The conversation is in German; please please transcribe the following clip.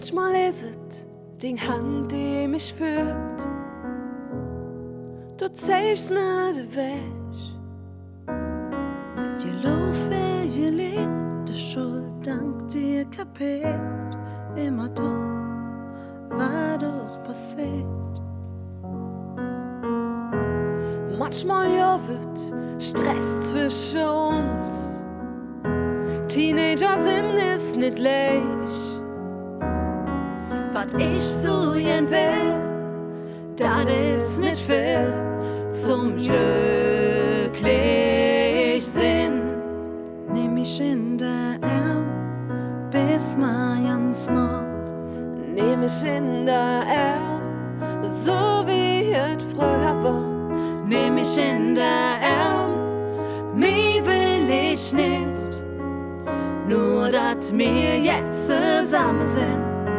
Manchmal ist es die Hand, die mich führt. Du zeigst mir den Weg. Mit dir laufe ich Lied, die Schuld dank dir kapiert. Immer du, war doch passiert. Manchmal wird Stress zwischen uns. Teenager sind ist nicht leicht. Was ich so gern will, das ist nicht viel zum glücklich sein. Nimm mich in der Arm, bis mal ganz nah. Nehm mich in der Arm, so wie es früher war. Nimm mich in der Arm, mich will ich nicht. Nur, dass wir jetzt zusammen sind.